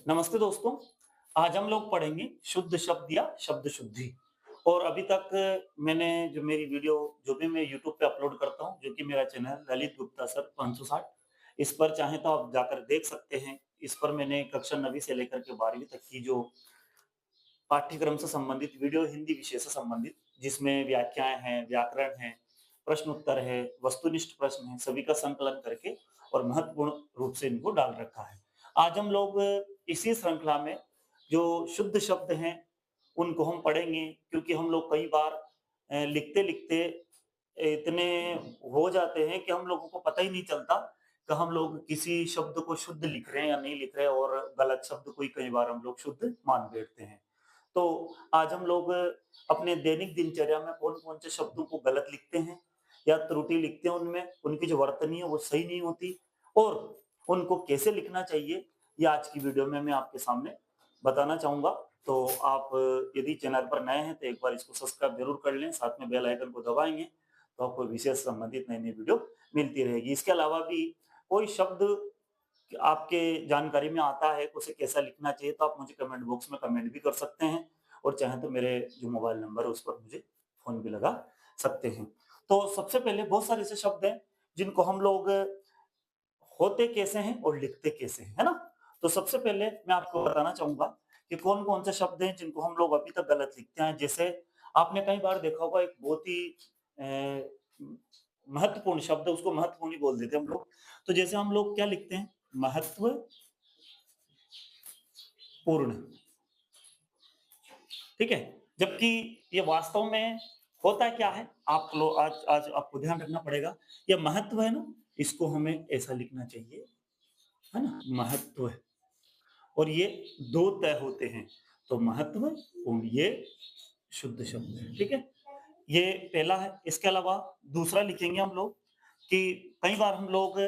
नमस्ते दोस्तों। आज हम लोग पढ़ेंगे शुद्ध शब्द या शब्द शुद्धि। और अभी तक मैंने जो मेरी वीडियो जो भी मैं यूट्यूब पे अपलोड करता हूँ, जो कि मेरा चैनल ललित गुप्ता सर 560, इस पर चाहें तो आप जाकर देख सकते हैं। इस पर मैंने कक्षा 9वीं से लेकर के 12वीं तक की जो पाठ्यक्रम से संबंधित वीडियो, हिंदी विषय से संबंधित, जिसमें व्याख्याएँ हैं, व्याकरण है, प्रश्न उत्तर है, वस्तुनिष्ठ प्रश्न है, सभी का संकलन करके और महत्वपूर्ण रूप से इनको डाल रखा है। आज हम लोग इसी श्रृंखला में जो शुद्ध शब्द हैं, उनको हम पढ़ेंगे, क्योंकि हम लोग कई बार लिखते-लिखते इतने हो जाते हैं कि हम लोगों को पता ही नहीं चलता कि हम लोग किसी शब्द को शुद्ध लिख रहे हैं या नहीं लिख रहे हैं, और गलत शब्द को ही कई बार हम लोग शुद्ध मान बैठते हैं। तो आज हम लोग अपने दैनिक दिनचर्या में कौन-कौन से शब्दों को गलत लिखते हैं या त्रुटि लिखते हैं उनमें, उनकी जो वर्तनी है वो सही नहीं होती, और उनको कैसे लिखना चाहिए, ये आज की वीडियो में मैं आपके सामने बताना चाहूँगा। तो आप यदि चैनल पर नए हैं तो एक बार इसको सब्सक्राइब ज़रूर कर लें, साथ में बेल आइकन को दबाएँगे तो आपको विषय से संबंधित नई-नई वीडियो मिलती रहेगी। इसके अलावा भी कोई शब्द कि आपके जानकारी में आता है, उसे कैसा लिखना चाहिए, तो आप मुझे कमेंट बॉक्स में कमेंट भी कर सकते हैं, और चाहें तो मेरे जो मोबाइल नंबर है उस पर मुझे फ़ोन भी लगा सकते हैं। तो सबसे पहले बहुत सारे ऐसे शब्द हैं जिनको हम लोग होते कैसे हैं और लिखते कैसे हैं, है ना? तो सबसे पहले मैं आपको बताना चाहूँगा कि कौन-कौन से शब्द हैं जिनको हम लोग अभी तक गलत लिखते हैं। जैसे आपने कई बार देखा होगा, एक बहुत ही अ, महत्वपूर्ण शब्द है, उसको महत्वपूर्ण ही बोल देते हैं हम लोग। तो जैसे हम लोग क्या लिखते हैं? महत्वपूर्ण, ठीक है? जबकि ये वास्तव में होता क्या है? आप लोग आज आज आपको ध्यान रखना पड़ेगा। ये महत्व है ना, इसको हमें ऐसा लिखना चाहिए, है ना? महत्व है। और ये 2 तय होते हैं। तो महत्व और ये शुद्ध शब्द है, ठीक है? ये पहला है। इसके अलावा दूसरा लिखेंगे हम लोग कि कई बार हम लोग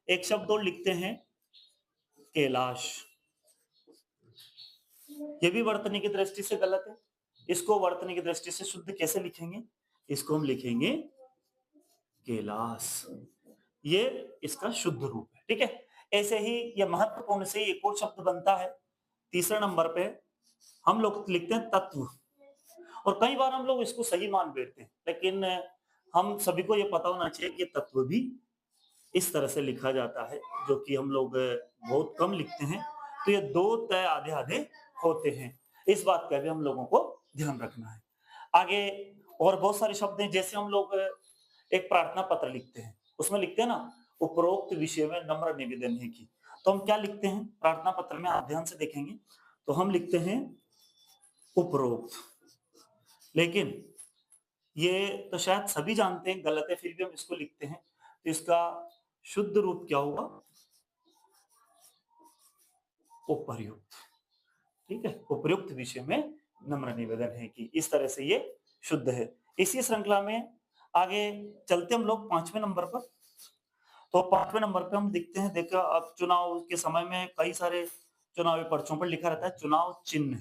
एक शब्द और लिखते हैं, कैलाश। ये भी वर्तनी की दृष्टि से गलत है। इसको वर्तनी की दृष्टि से शुद्ध कैसे लिखेंगे? इसको हम लिखेंगे कैलाश। ये इसका शुद्ध रूप है, ठीक है? ऐसे ही ये महत्वपूर्ण से एक और शब्द बनता है, तीसरे नंबर पे हम लोग लिखते हैं तत्व। और कई बार हम लोग इसको सही मान बैठते हैं, लेकिन हम सभी को ये पता होना चाहिए कि तत्व भी इस तरह से लिखा जाता है, जो कि हम लोग बहुत कम लिखते हैं। तो ये 2 तय आधे-आधे होते हैं। इस बात का भी हम लोगों को ध्यान रखना है। आगे और बहुत सारे शब्द हैं, जैसे हम लोग एक प्रार्थना पत्र लिखते हैं, उसमें लिखते हैं ना, उपरोक्त विषय में नम्र निवेदन है कि। तो हम क्या लिखते हैं प्रार्थना पत्र में, आप ध्यान से देखेंगे तो हम लिखते हैं उपरोक्त। लेकिन ये तो शायद सभी जानते हैं गलत है, फिर भी हम इसको लिखते हैं। तो इसका शुद्ध रूप क्या होगा? उपर्युक्त, ठीक है? उपर्युक्त विषय में नम्र निवेदन है कि इस तरह से ये शुद्ध है। इसी श्रृंखला में आगे चलते हम लोग 5वें नंबर पर। तो 5वें नंबर पे हम लिखते हैं, देखिए अब चुनाव के समय में कई सारे चुनावी पर्चों पर लिखा रहता है चुनाव चिन्ह,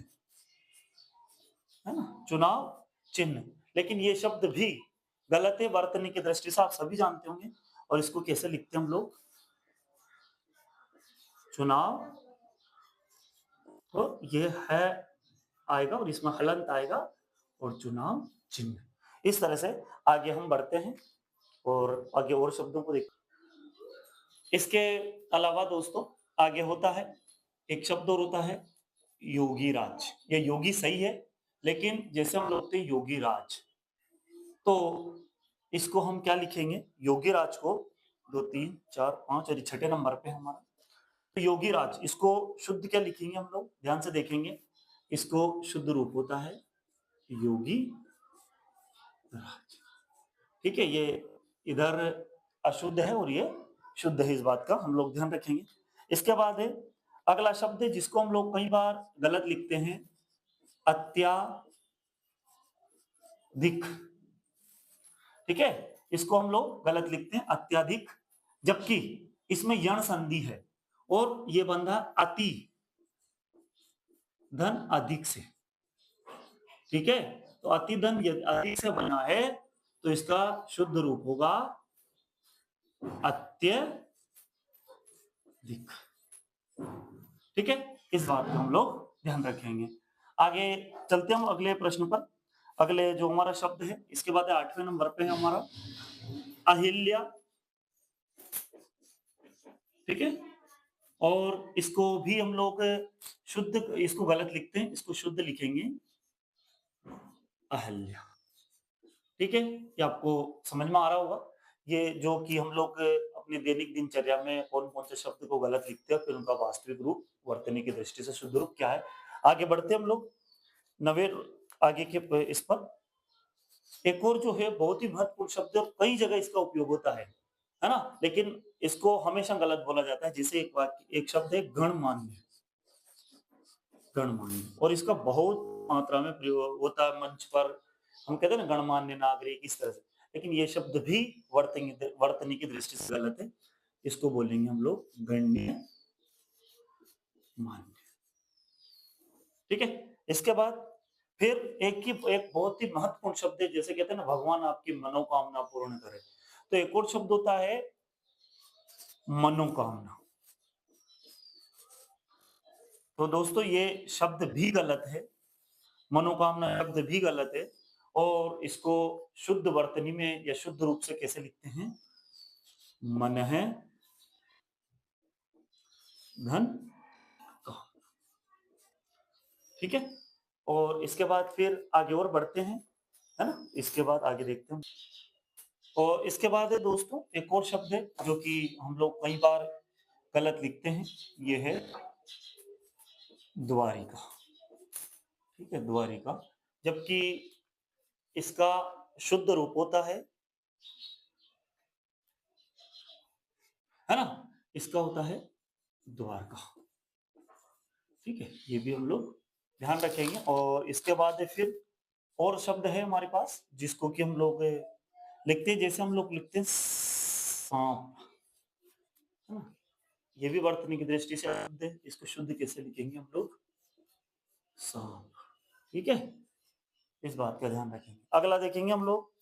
है ना? चुनाव चिन्ह। लेकिन ये शब्द भी गलत है वर्तनी की दृष्टि से, आप सभी जानते होंगे। और इसको कैसे लिखते हैं हम लोग? चुनाव, तो ये है आएगा और इसमें हलंत आएगा और चुनाव चिन्ह। इस तरह से आगे हम बढ़ते हैं और आगे और शब्दों को देख। इसके अलावा दोस्तों आगे होता है एक शब्द और होता है योगी राज। ये योगी सही है, लेकिन जैसे हम लोग थे योगी राज, तो इसको हम क्या लिखेंगे? योगी राज को 2, 3, 4, 5 और ये छठे नंबर पे है हमारा। तो योगी राज, इसको शुद्ध क्या लिखेंगे हम लोग? ध्यान से देखेंगे। इसको शुद्ध रूप होता है योगी राज, ठीक है? ये इधर अशुद्ध है और ये शुद्ध है, इस बात का हम लोग ध्यान रखेंगे। इसके बाद है अगला शब्द है जिसको हम लोग कई बार गलत लिखते हैं, अत्याधिक, ठीक है? इसको हम लोग गलत लिखते हैं अत्याधिक, जबकि इसमें यण संधि है और ये बंधा अति धन अधिक से, ठीक है? तो अति धन यदि अधिक से बना है तो इसका शुद्ध रूप होगा अत्यधिक, ठीक है, इस बात को हम लोग ध्यान रखेंगे। आगे चलते हैं हम अगले प्रश्न पर। अगले जो हमारा शब्द है, इसके बाद 8वें नंबर पे है हमारा अहिल्या। ठीक है, और इसको भी हम लोग शुद्ध, इसको गलत लिखते हैं, इसको शुद्ध लिखेंगे अहल्या। ठीक है, ये आपको समझ में आ रहा होगा। ये जो कि हम लोग अपनी दैनिक दिनचर्या में कौन-कौन से शब्द को गलत लिखते हैं, फिर उनका वास्तविक रूप वर्तनी की दृष्टि से शुद्ध रूप क्या है। आगे बढ़ते हैं हम लोग नवें आगे के इस पर। एक और जो है बहुत ही महत्वपूर्ण शब्द है और कई जगह इसका उपयोग होता है ना? लेकिन इसको हमेशा गलत बोला जाता है। जैसे एक शब्द है गणमान्य, गणमान्य, और इसका बहुत मात्रा में प्रयोग होता है मंच पर। हम कहते हैं ना गणमान्य नागरिक, इस तरह से। लेकिन ये शब्द भी वर्तनी की दृष्टि से गलत है। इसको बोलेंगे हम लोग गण्य मान्य। ठीक है? इसके बाद फिर एक बहुत ही महत्वपूर्ण शब्द है, जैसे कहते हैं ना भगवान आपकी मनोकामना पूर्ण करे। तो एक और शब्द होता है मनोकामना। तो दोस्तों ये शब्द भी गलत है, मनोकामना शब्द भी गलत है, और इसको शुद्ध वर्तनी में या शुद्ध रूप से कैसे लिखते हैं? मनः धन कामना। ठीक है? और इसके बाद फिर आगे और बढ़ते हैं, है ना? इसके बाद आगे देखते हैं। और इसके बाद है दोस्तों एक और शब्द है जो कि हम लोग कई बार गलत लिखते हैं, ये है द्वारिका। ठीक है, द्वारिका, जबकि इसका शुद्ध रूप होता है ना? इसका होता है द्वारका। ठीक है, ये भी हम लोग ध्यान रखेंगे। और इसके बाद है फिर और शब्द है हमारे पास जिसको कि हम लोग लिखते हैं, जैसे हम लोग लिखते हैं सांप, है ना? ये भी वर्तनी की दृष्टि से शब्द है, इसको शुद्ध कैसे लिखेंगे हम लोग? सांप। ठीक है, इस बात का ध्यान रखेंगे। अगला देखेंगे हम लोग,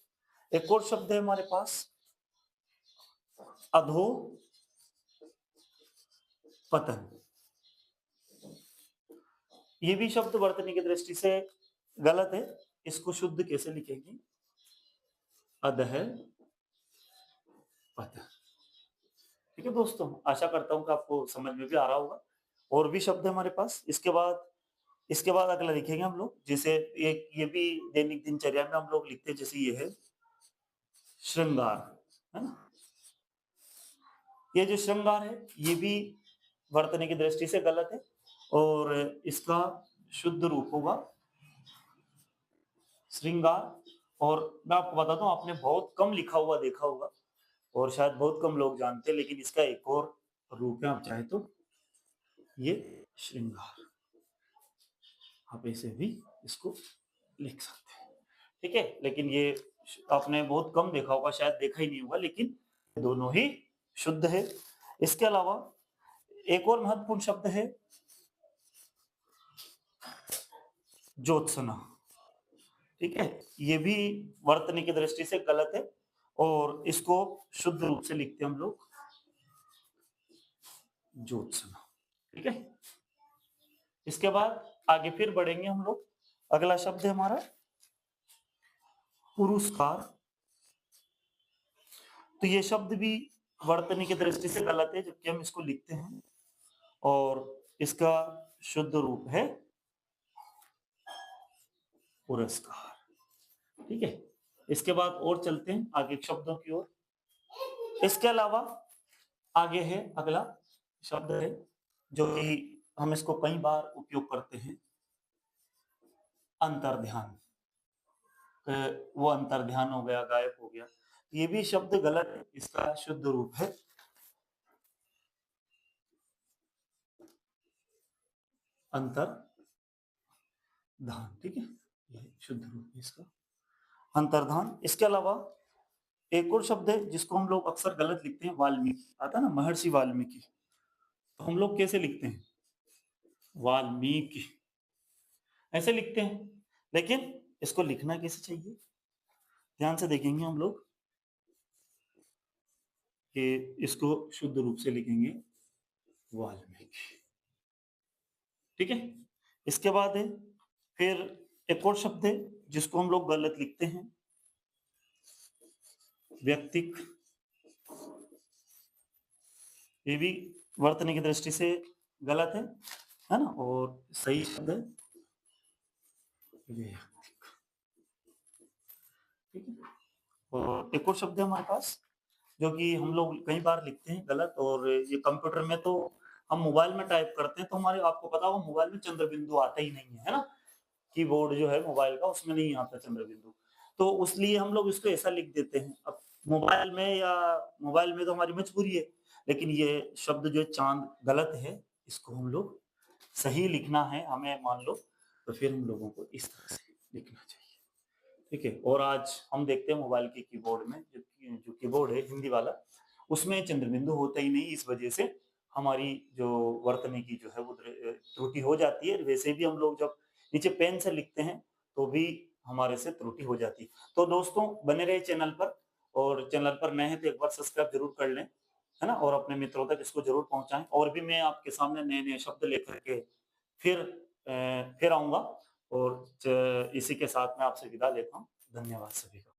एक और शब्द है हमारे पास अधो पतन। ये भी शब्द वर्तनी की दृष्टि से गलत है, इसको शुद्ध कैसे लिखेंगे? अधः पतन। ठीक है दोस्तों, आशा करता हूँ कि आपको समझ में भी आ रहा होगा। और भी शब्द है हमारे पास। इसके बाद अगला लिखेंगे हम लोग, जैसे एक ये भी दैनिक दिनचर्या में हम लोग लिखते हैं, जैसे ये है श्रृंगार, है ना? ये जो श्रृंगार है ये भी वर्तनी की दृष्टि से गलत है, और इसका शुद्ध रूप होगा श्रृंगार। और मैं आपको बताता हूँ, आपने बहुत कम लिखा हुआ देखा होगा और शायद बहुत कम लोग जानते हैं, लेकिन इसका एक और रूप है, आप चाहे तो ये श्रृंगार, आप ऐसे भी इसको लिख सकते हैं। ठीक है, लेकिन ये आपने बहुत कम देखा होगा, शायद देखा ही नहीं होगा, लेकिन दोनों ही शुद्ध है। इसके अलावा एक और महत्वपूर्ण शब्द है ज्योत्सना। ठीक है, ये भी वर्तनी की दृष्टि से गलत है, और इसको शुद्ध रूप से लिखते हैं हम लोग ज्योत्सना। ठीक है, इसके बाद आगे फिर बढ़ेंगे हम लोग। अगला शब्द है हमारा पुरस्कार। तो ये शब्द भी वर्तनी की दृष्टि से गलत है, जबकि हम इसको लिखते हैं, और इसका शुद्ध रूप है पुरस्कार। ठीक है, इसके बाद और चलते हैं आगे शब्दों की ओर। इसके अलावा आगे है अगला शब्द है जो कि हम इसको कई बार उपयोग करते हैं, अंतर्ध्यान। वो अंतर्ध्यान हो गया, गायब हो गया, ये भी शब्द गलत है, इसका शुद्ध रूप है अंतर्धान। ठीक है, ये शुद्ध रूप है इसका अंतर्धान। इसके अलावा एक और शब्द है जिसको हम लोग अक्सर गलत लिखते हैं, वाल्मीकि। आता है ना, महर्षि वाल्मीकि, तो हम लोग कैसे लिखते हैं? वाल्मीकि, ऐसे लिखते हैं, लेकिन इसको लिखना कैसे चाहिए? ध्यान से देखेंगे हम लोग कि इसको शुद्ध रूप से लिखेंगे वाल्मीकि। ठीक है? इसके बाद है फिर एक और शब्द है जिसको हम लोग गलत लिखते हैं, व्यक्तिक। ये भी वर्तनी की दृष्टि से गलत है ना? और सही शब्द है व्यक्तिक, ठीक है? और एक और शब्द है हमारे पास जो कि हम लोग कई बार लिखते हैं गलत, और ये कंप्यूटर में तो हम मोबाइल में टाइप करते हैं तो हमारे आपको पता होगा मोबाइल में चंद्र बिंदु आता ही नहीं है ना? कीबोर्ड जो है मोबाइल का उसमें नहीं आता चंद्र बिंदु। तो इसलिए हम लोग इसको ऐसा लिख देते हैं। अब मोबाइल में तो हमारी मजबूरी है, लेकिन ये शब्द जो है चाँद गलत है, इसको हम लोग सही लिखना है हमें मान लो, तो फिर हम लोगों को इस तरह से लिखना चाहिए। ठीक है? और आज हम देखते हैं मोबाइल के कीबोर्ड में जो कीबोर्ड है हिंदी वाला, उसमें चंद्रबिंदु होता ही नहीं, इस वजह से हमारी जो वर्तनी की जो है वो त्रुटि हो जाती है। वैसे भी हम लोग जब नीचे पेन से लिखते हैं, तो भी हमारे से त्रुटि हो जाती है। तो दोस्तों बने रहिए चैनल पर, और चैनल पर नए हैं तो एक बार सब्सक्राइब ज़रूर कर लें, है ना? और अपने मित्रों तक इसको ज़रूर पहुँचाएँ, और भी मैं आपके सामने नए-नए शब्द लेकर के फिर फिर आऊँगा, और च इसी के साथ मैं आपसे विदा लेता हूँ। धन्यवाद सभी का।